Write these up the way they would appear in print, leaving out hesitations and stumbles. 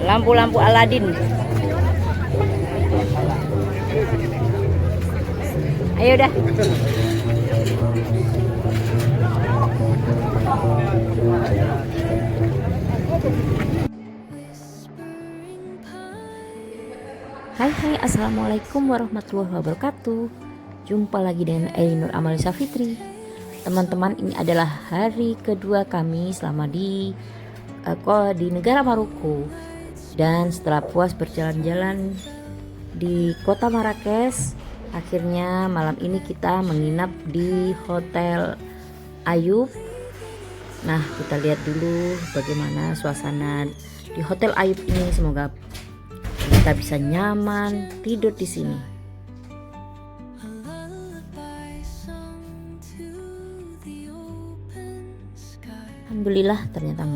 Lampu-lampu Aladin. Ayo dah. Hai, assalamualaikum warahmatullahi wabarakatuh. Jumpa lagi dengan Elinur Amalisa Fitri. Teman-teman, ini adalah hari kedua kami selama di negara Maroko. Dan setelah puas berjalan-jalan di kota Marrakesh, akhirnya malam ini kita menginap di Hotel Ayub. Nah, kita lihat dulu bagaimana suasana di Hotel Ayub ini. Semoga kita bisa nyaman tidur di sini. Alhamdulillah, ternyata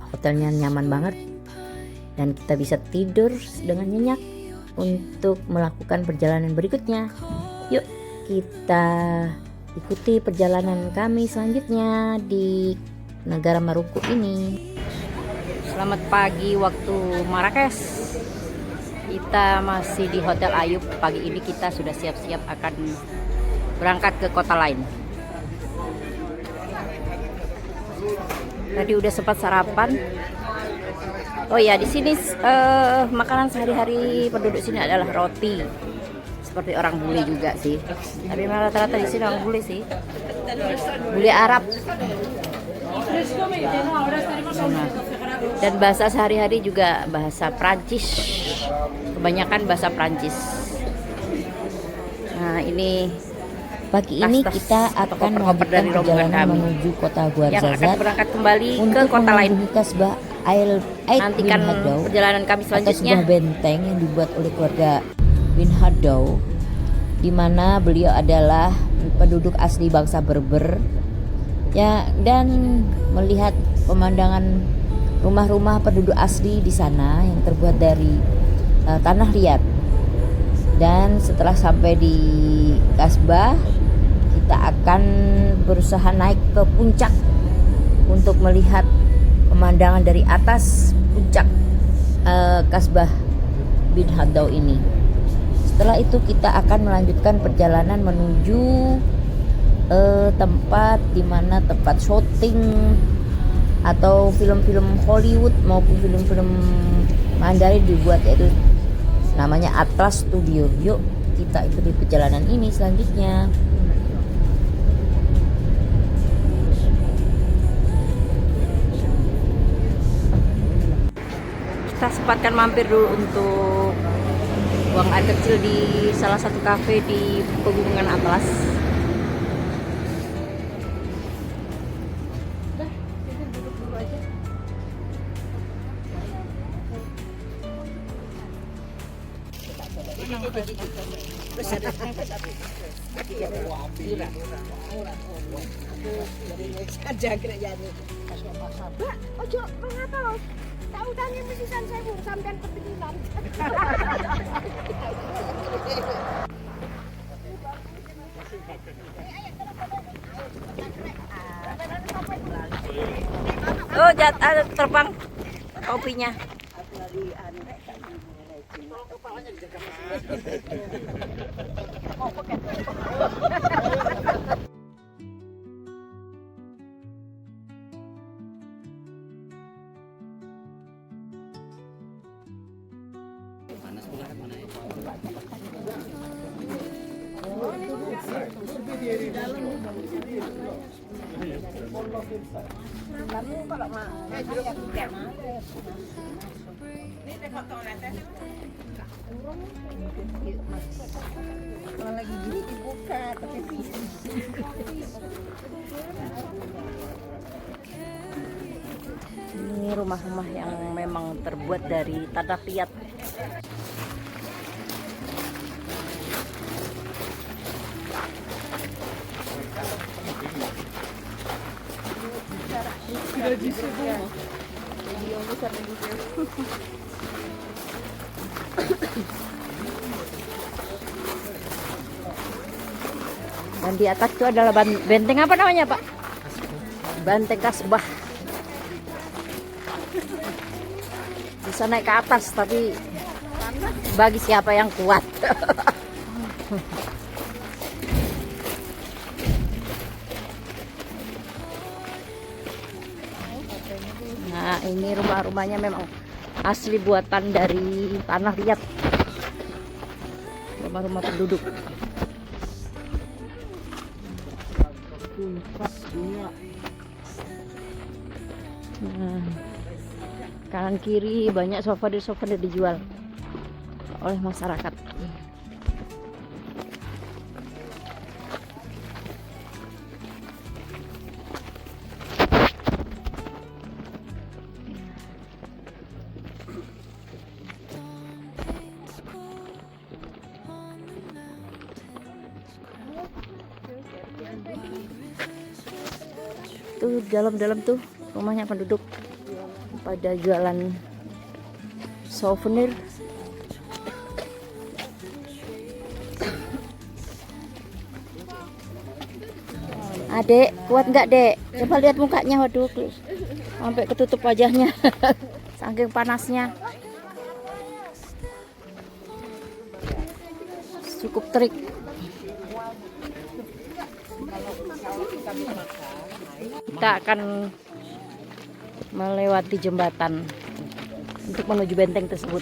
hotelnya nyaman banget dan kita bisa tidur dengan nyenyak untuk melakukan perjalanan berikutnya. Yuk kita ikuti perjalanan kami selanjutnya di negara Maroko ini. Selamat pagi waktu Marrakesh. Kita masih di Hotel Ayub. Pagi ini kita sudah siap-siap akan berangkat ke kota lain. Tadi udah sempat sarapan. Oh ya, di sini makanan sehari-hari penduduk sini adalah roti. Seperti orang bule juga sih. Tapi rata-rata di sini orang bule sih. Bule Arab. Nah, dan bahasa sehari-hari juga bahasa Prancis. Kebanyakan bahasa Prancis. Nah, ini pagi ini kita akan melanjutkan perjalanan menuju kota Ouarzazate yang akan berangkat kembali ke kota lain. Kasbah Nantikan perjalanan kami selanjutnya. Sebuah benteng yang dibuat oleh keluarga bin Haddou, di mana beliau adalah penduduk asli bangsa Berber. Ya, dan melihat pemandangan rumah-rumah penduduk asli di sana yang terbuat dari tanah liat. Dan setelah sampai di Kasbah, kita akan berusaha naik ke puncak untuk melihat pemandangan dari atas puncak Kasbah bin Haddou ini. Setelah itu kita akan melanjutkan perjalanan menuju tempat dimana tempat syuting atau film-film Hollywood maupun film-film Mandarin dibuat, yaitu namanya Atlas Studio. Yuk kita ikuti perjalanan ini selanjutnya. Kita sempatkan mampir dulu untuk buang air kecil di salah satu kafe di pegunungan Atlas. Ojo mengapa loh? Tak utangi mesisan sewu sampean kepikiran. Oh, terbang kopinya. Kalau lagi gini dibuka tapi Ini rumah-rumah yang memang terbuat dari tanah liat. Dan di atas itu adalah benteng apa namanya, Pak? Benteng Kasbah. Di bisa naik ke atas, tapi bagi siapa yang kuat. Nah, ini rumah-rumahnya memang asli buatan dari tanah liat. Rumah-rumah penduduk. Nah, kanan kiri banyak souvenir dijual oleh masyarakat. Tuh dalam-dalam tuh rumahnya penduduk pada jualan souvenir. Adek, kuat nggak dek? Coba lihat mukanya, waduh, sampai ketutup wajahnya, saking panasnya. Cukup terik. Kita akan melewati jembatan untuk menuju benteng tersebut.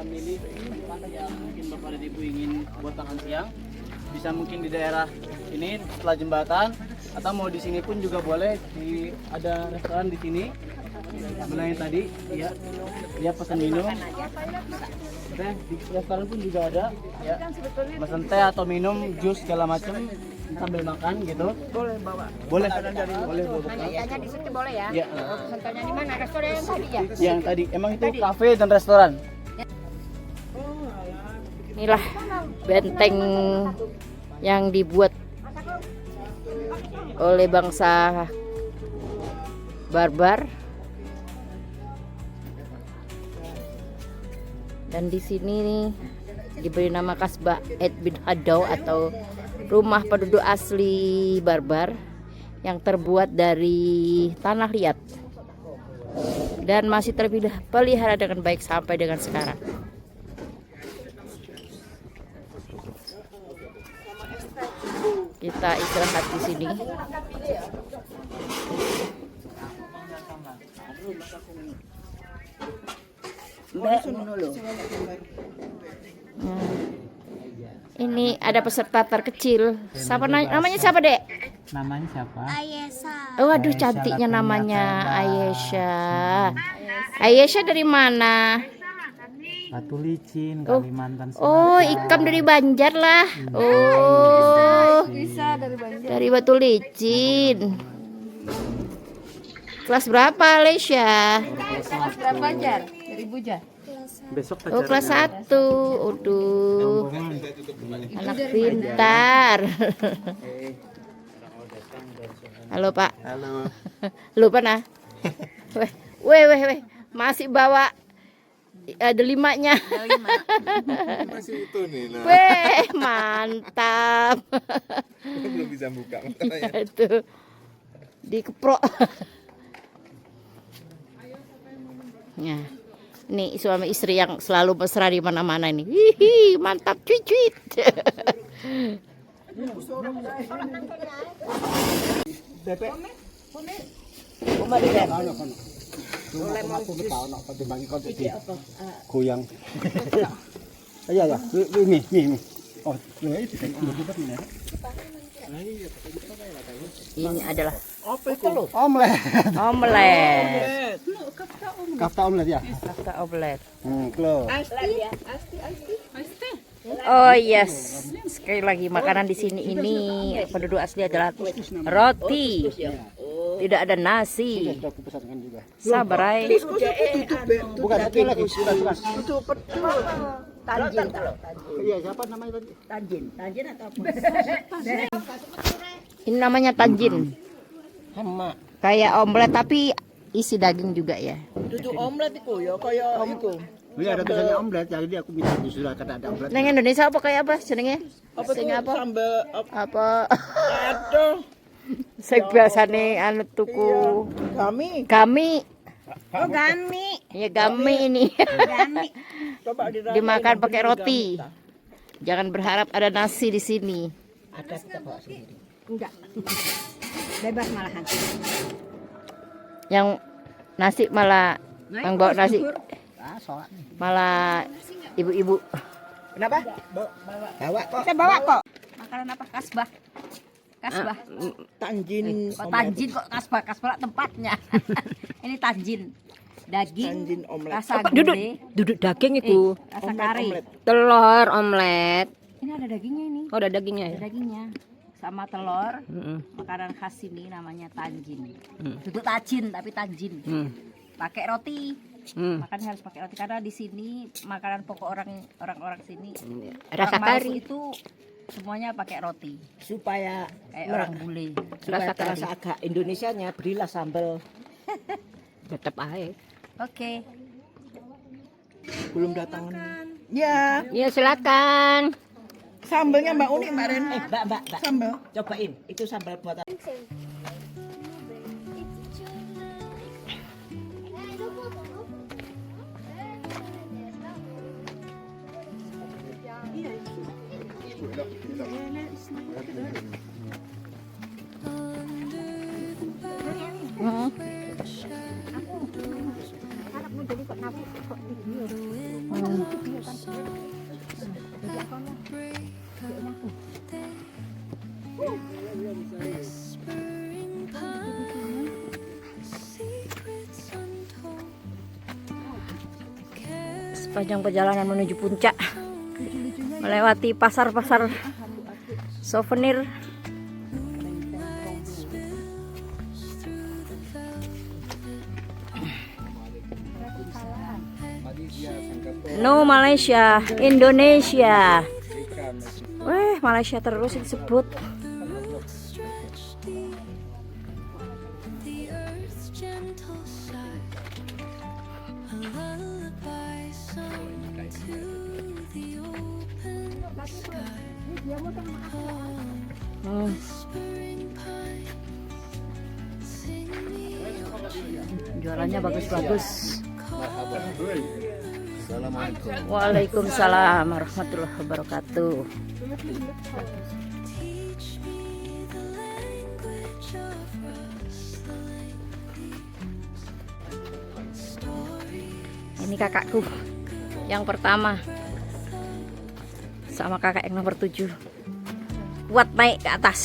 Milih tempat yang mungkin Bapak dan Ibu ingin buat makan siang, bisa mungkin di daerah ini setelah jembatan, atau mau di sini pun juga boleh. Ada restoran di sini. Benar tadi, ya, dia pesan minum. Teh di restoran pun juga ada, ya. Pesan teh atau minum, jus segala macam sambil makan gitu. Boleh bawa. Boleh. Boleh bawa bekal. Tanya di situ boleh ya? Ya. Tanya di mana? Restoran yang tadi ya? Yang tadi, emang itu kafe dan restoran. Inilah benteng yang dibuat oleh bangsa barbar. Dan di sini nih diberi nama Kasbah Eid bin Haddau atau rumah penduduk asli barbar yang terbuat dari tanah liat dan masih terpelihara dengan baik sampai dengan sekarang. Kita istirahat di sini. Ini ada peserta terkecil. Siapa namanya siapa, Dek? Namanya siapa? Ayesa. Oh, aduh cantiknya namanya Ayesha. Ayesha dari mana? Batu Licin, Kalimantan Selatan. Oh, Ikam dari Banjar lah. Oh, Bisa dari Banjar. dari Batu Licin. Kelas berapa, Ayesha? Kelas berapa Banjar? Dari Buja. Besok Oh, kelas 1. Aduh, anak pintar. Halo, Pak. Halo. Lupa nah. Weh, masih bawa ada 5-nya. Masih utuh nih. Nah. Weh, mantap. Belum bisa buka makanannya. Itu dikeprok. Nah, nih suami istri yang selalu mesra di mana-mana ini. Hihi, mantap cuit. Goyang. Ya, ini. Oh, itu Ini adalah omelet. Kafta omelet ya. kafta omelet. Klo. Oh yes, sekali lagi makanan di sini ini penduduk asli adalah roti, tidak ada nasi. Sabarai. Bukan itu lagi. Tanjin. Iya, siapa namanya tadi? Tanjin atau apa? Ini namanya tanjin. Hama. Kayak omelet tapi isi daging juga ya. Duduk omelet iku ya kaya iku. Iya ada tulisannya omelet, jadi aku minta disuruh kata ada omelet. Neng Indonesia apa kayak apa jenenge? Apa Sing tuh apa? sambel Apa? aduh Sing biasane anu tuku kami. kami. Oh kami. Ya gami ini. Kami. Coba Dimakan pakai roti. Jangan berharap ada nasi di sini. Ada kita bawa sendiri. Enggak. Bebas malahan. Yang nasi malah yang bawa nasi Ah, soal. malah ibu-ibu. Kenapa? Bawa kok. Saya bawa kok. Makanan apa? Kasbah. Kasbah. Tanjin. Oh, tanjin kok kasbah? Kasbah tempatnya. Ini tanjin. Daging. Tanjin omelet. Rasa gulai. Duduk daging itu. Rasa kari. Telur omelet. Ini ada dagingnya ini. Oh, ada dagingnya ya. Ada dagingnya. Sama telur. Mm-mm. Makanan khas ini namanya tanjin. Mm. Duduk tajin tapi tanjin. Pakai roti. Mm. Makan harus pakai roti karena di sini makanan pokok orang sini. Rasa Orang Maluku kari. itu semuanya pakai roti. Supaya Kayak orang bule. Rasa kari. terasa agak Indonesianya berilah sambal. Tetap aja. Oke. Belum datang. Ya, Ya silakan. sambelnya Mbak Uni kemarin. Mbak. Sambel. Cobain. Itu sambal buatan. Sepanjang perjalanan menuju puncak, melewati pasar-pasar souvenir. No Malaysia, Indonesia. Weh, Malaysia terus disebut. Jualannya bagus-bagus. Waalaikumsalam warahmatullahi wabarakatuh. Ini kakakku yang pertama sama kakak yang nomor 7 kuat naik ke atas.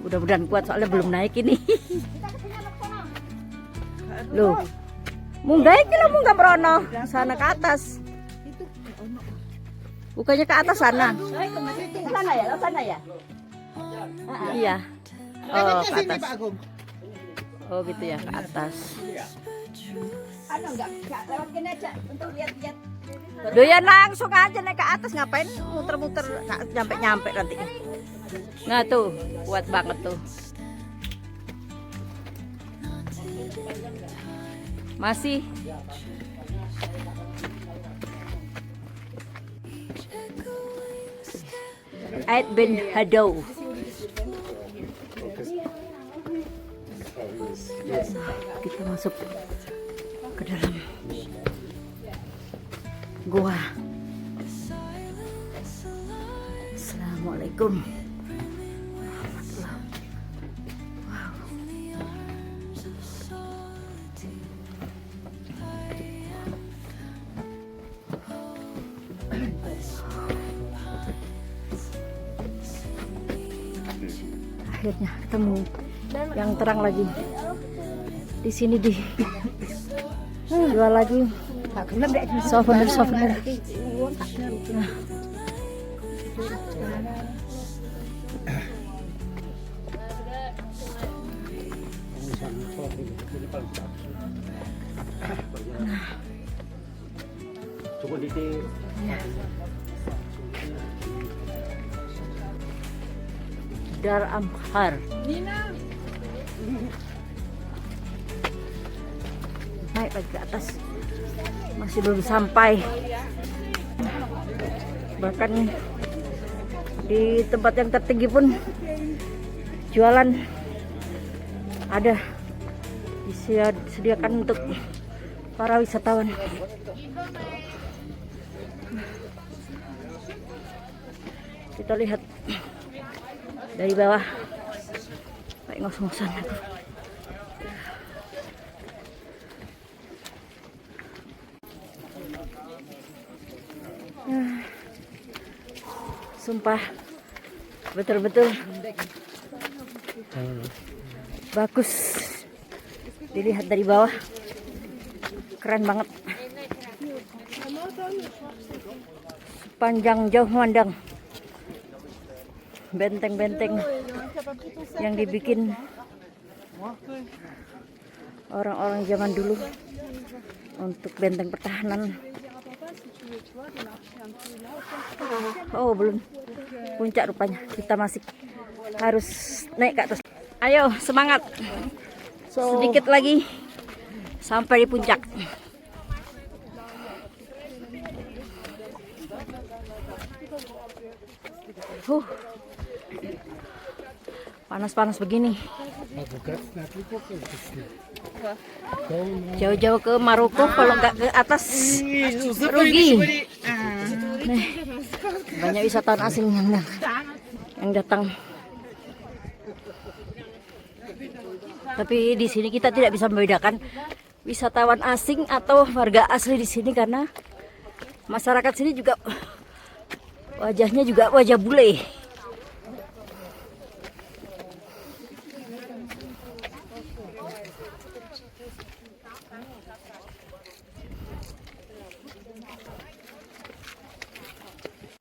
Mudah-mudahan kuat soalnya belum naik ini. Loh, munggah iki lho, munggah merono sana ke atas. Bukannya ke atas sana. Sana ya, sana ya. Iya. Oh, ke atas. Oh gitu ya, ke atas. Enggak lewat gini aja untuk lihat-lihat. Doyan langsung aja naik ke atas, ngapain muter-muter nyampe-nyampe nanti. Nah tuh, kuat banget tuh. Masih. Ait bin Hadau. Kita masuk ke dalam gua. Assalamualaikum. Akhirnya ketemu yang terang lagi. Di sini di jual lagi souvenir. Nah. Dar Amhar. naik lagi ke atas, masih belum sampai. Bahkan di tempat yang tertinggi pun jualan ada disediakan untuk para wisatawan. Kita lihat dari bawah, kayak ngos-ngosan aku. Sumpah betul-betul bagus dilihat dari bawah, keren banget. Sepanjang jauh memandang benteng-benteng yang dibikin orang-orang zaman dulu untuk benteng pertahanan. Oh, belum puncak rupanya, kita masih harus naik ke atas. Ayo, semangat, sedikit lagi sampai di puncak. Panas-panas begini. Jauh-jauh ke Maroko, kalau nggak ke atas rugi. Nih, banyak wisatawan asing yang datang. Tapi di sini kita tidak bisa membedakan wisatawan asing atau warga asli di sini, karena masyarakat sini juga wajahnya juga wajah bule.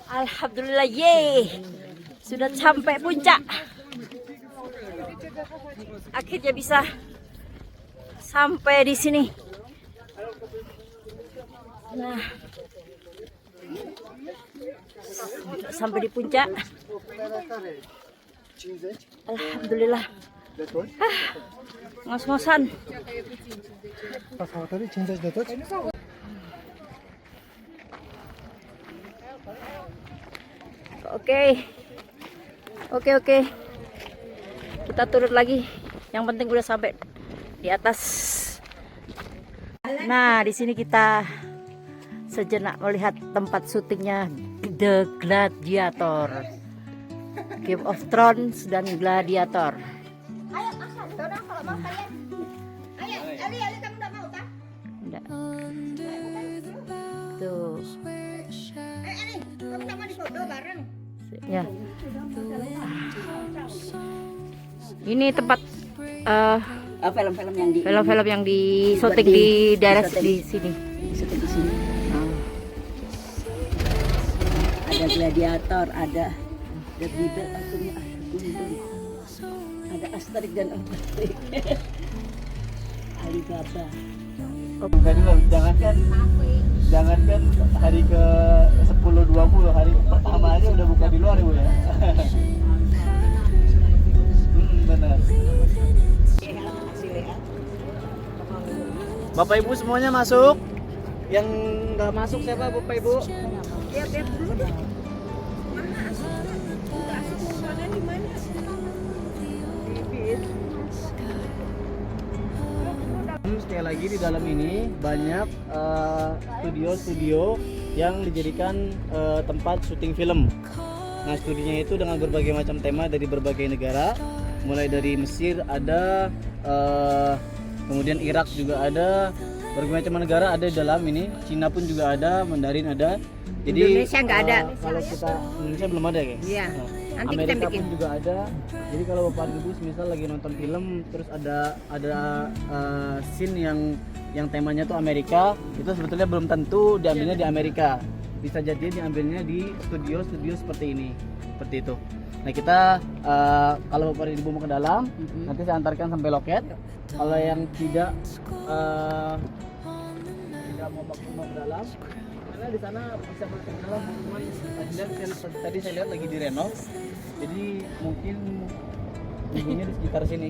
Alhamdulillah, sudah sampai puncak. Akhirnya bisa sampai di sini. Nah, sampai di puncak. Alhamdulillah. Ngos-ngosan. Oke. Kita turun lagi. Yang penting udah sampai di atas. Nah, di sini kita sejenak melihat tempat syutingnya The Gladiator, Game of Thrones dan Gladiator. Ayo, Asal, dorong kalau mau kalian. Ayo, Ali, kamu enggak mau, tak? Enggak. Tuh. Ali, kamu enggak mau difoto bareng? Ya. Ini tempat Film-film yang di film-film yang di syuting di daerah di sini. syuting di sini. Ada Gladiator, ada The Beatles, ada Asterix dan Obelix, Alibaba. Jangankan hari ke 10-20, hari pertama aja udah buka di luar ya, Bu ya. Benar. Bapak Ibu semuanya masuk. Yang nggak masuk siapa, Bapak Ibu? Lihat dulu deh. Mana Asal? Asal mana di mana? Sekali lagi di dalam ini banyak studio-studio yang dijadikan tempat syuting film. Nah, studinya itu dengan berbagai macam tema dari berbagai negara, mulai dari Mesir ada, kemudian Irak juga ada, berbagai macam negara ada di dalam ini. Cina pun juga ada, Mandarin ada. Jadi Indonesia nggak ada. Kalau kita Indonesia belum ada, guys. Iya. Nah, Nanti kita Amerika bikin. pun juga ada. Jadi kalau Bapak Ibu misal lagi nonton film terus ada scene yang temanya tuh Amerika, itu sebetulnya belum tentu diambilnya di Amerika. Bisa jadi diambilnya di studio-studio seperti ini. Seperti itu. Nah, kita kalau Bapak Ibu mau ke dalam, nanti saya antarkan sampai loket. Kalau yang tidak mau ke dalam, karena di sana bisa masuk ke dalam, cuman tadi saya lihat lagi direnov, jadi mungkin ibunya di sekitar sini.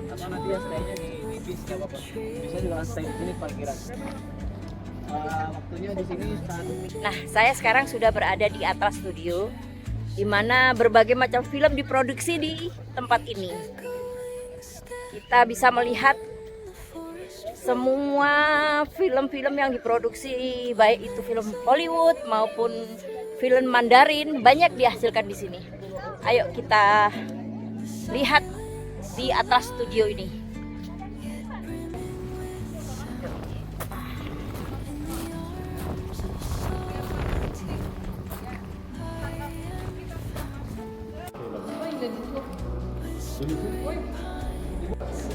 Atau nanti ya stay-nya di bis nggak apa-apa. Bisa juga stay di sini parkiran. Waktunya di sini saat Nah, saya sekarang sudah berada di Atlas Studio, di mana berbagai macam film diproduksi di tempat ini. Kita bisa melihat semua film-film yang diproduksi, baik itu film Hollywood maupun film Mandarin, banyak dihasilkan di sini. Ayo kita lihat di Atlas Studio ini.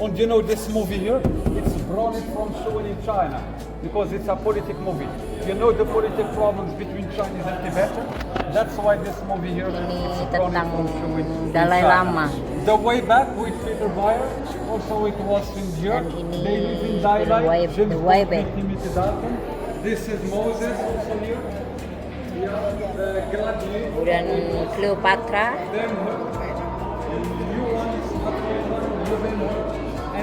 And you know this movie here? It's brought it from showing in China because it's a politic movie. You know the politic problems between Chinese and Tibetan? That's why this movie here is brought it from showing in Dalai China. Lama. The way back with Peter Bayer, also it was in here. Dan ini They live in film Dalai, The Way Back. This is Moses also here. Yeah, Gladly. Dan Cleopatra. Then you want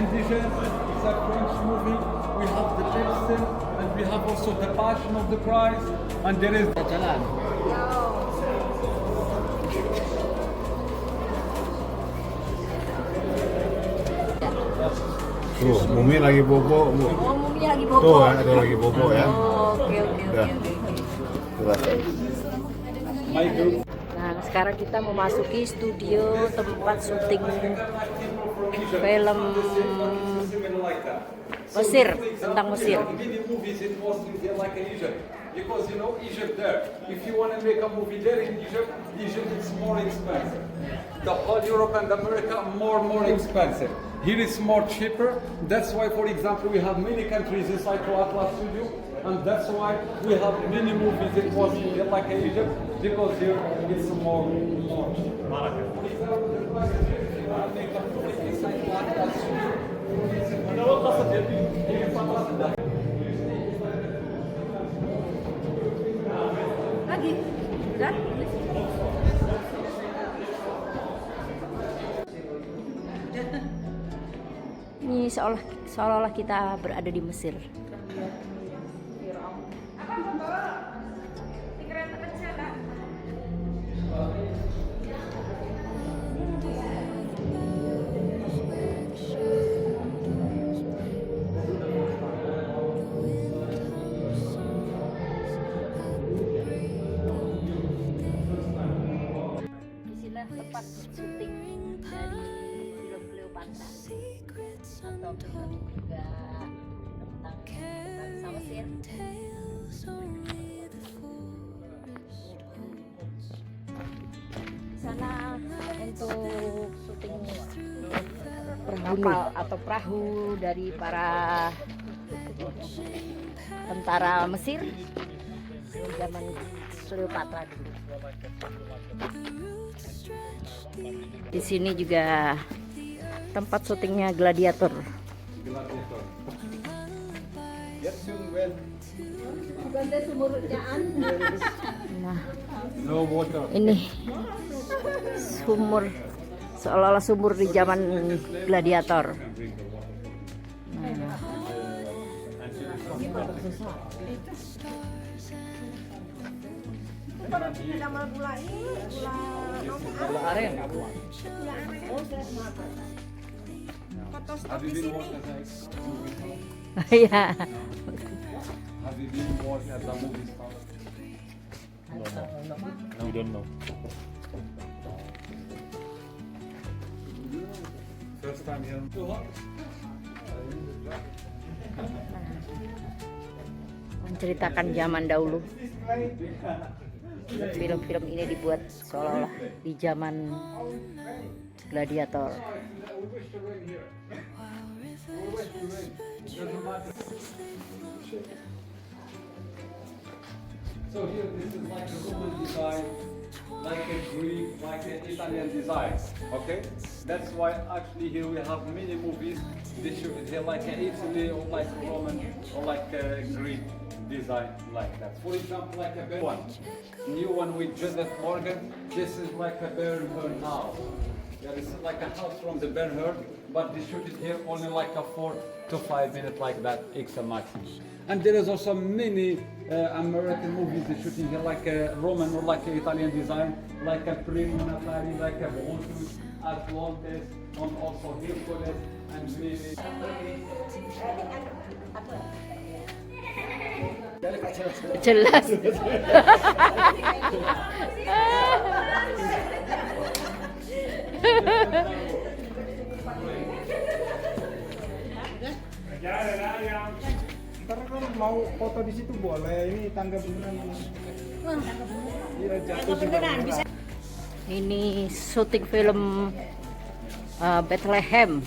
Indigent, it's a French movie. We have the Texan and we have also the Passion of the Christ and there is jalan. Tuh, Mumi lagi bobo. Bu. Oh, Mumi lagi Tuh, bobo. ada lagi bobo ya. Oke. Dah. Selesai. my group. Nah, sekarang kita memasuki studio tempat syuting film Mesir, tentang Mesir. Because you know Egypt there. If you want to make a movie there in Egypt, it's more expensive. The whole Europe and America more expensive. Here it's more cheaper. That's why, for example, we have many countries inside to Atlas Studio, and that's why we have many movies. It was like in Egypt because here it's more cheap. For example, the price here, if you want to make a movie inside to Atlas Studio, Lagi, kan? Ini seolah-olah kita berada di Mesir. Disinilah tempat syuting dari film Cleopatra. Atau film juga tentang bangsa Mesir. Di sana untuk syuting kapal atau perahu dari para tentara Mesir zaman Cleopatra dulu. Di sini juga tempat syutingnya Gladiator. Nah, ini sumur, seolah-olah sumur di zaman Gladiator. Gula aren. Have you been watching Iya. Have you been watching at the movie star? We don't know. First time here. Menceritakan zaman dahulu. Film-film ini dibuat seolah-olah di zaman Gladiator. So here this is like a Roman design, like a Greek, like an Italian design. Okay? That's why actually here we have many movies. They shoot it here like an Italy or like Roman or like a Greek design like that. For example, like a bear one. New one with Joseph Morgan. This is like a bear in her house. There is like a house from the Ben-Hur, but they shoot it here only like a 4 to 5 minutes like that, extra maximum. And there is also many American movies they shooting here like a Roman or like a Italian design, like a Primo Natali, like a Brutus, Atlantis, and also Hercules, and many. Jelas. Ntar kan mau foto di situ boleh. Ini tangga beneran. Iya jatuh beneran. Ini syuting film Bethlehem.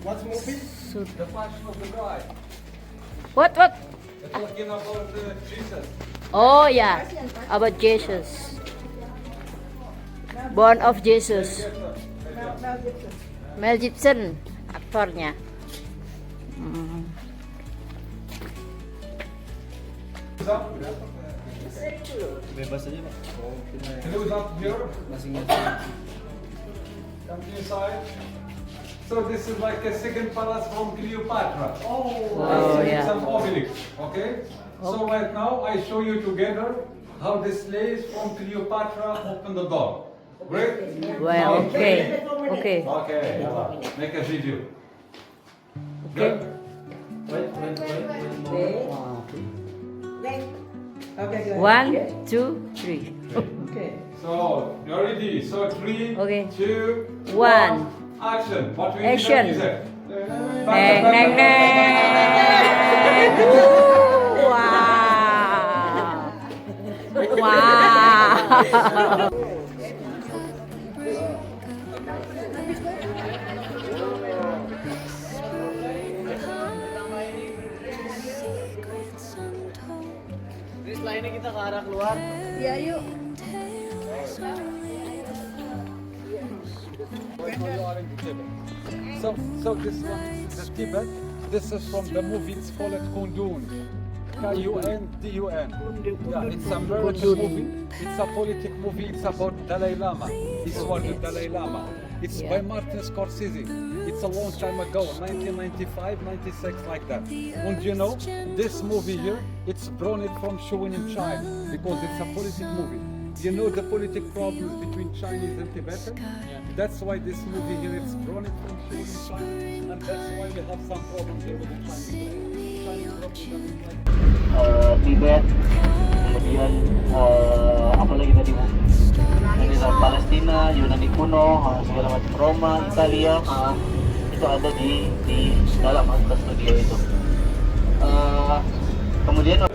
What's movie? The Passion of the Bride. What? It's talking about Jesus. Oh ya, about Jesus. Born of Jesus. Mel Gibson aktornya. Bebas aja Pak. Close up here. Come inside. So this is like a second palace from Cleopatra. Yeah. Some obelix. Okay. So right now I show you together how the slaves from Cleopatra open the door. Great. Well, okay. Okay. Make a video. Good. Okay. 1, 2, 3. So you're ready. So 3, Okay. 2, 1. 1. Action. What we Action. need is it. Neng neng neng. Wow. Wow. Jadi setelah ini kita ke arah keluar. Ya yuk. So this one, the Tibet, this is from the movie, it's called Kundun. K-U-N-D-U-N. Yeah, it's a American movie. It's a political movie. It's about Dalai Lama. It's one with Dalai Lama. It's by Martin Scorsese. It's a long time ago, 1995, 96, like that. And you know, this movie here, it's brought it from showing in China because it's a political movie. You know the political problems between Chinese and Tibetan? That's why this movie here, it's brought it from showing in China. And that's why we have some problems here with the Chinese representatives. Tibet, kemudian apalagi tadi Bu? Dari Palestina, Yunani kuno, segala macam Roma, Italia, itu ada di dalam studio itu. Kemudian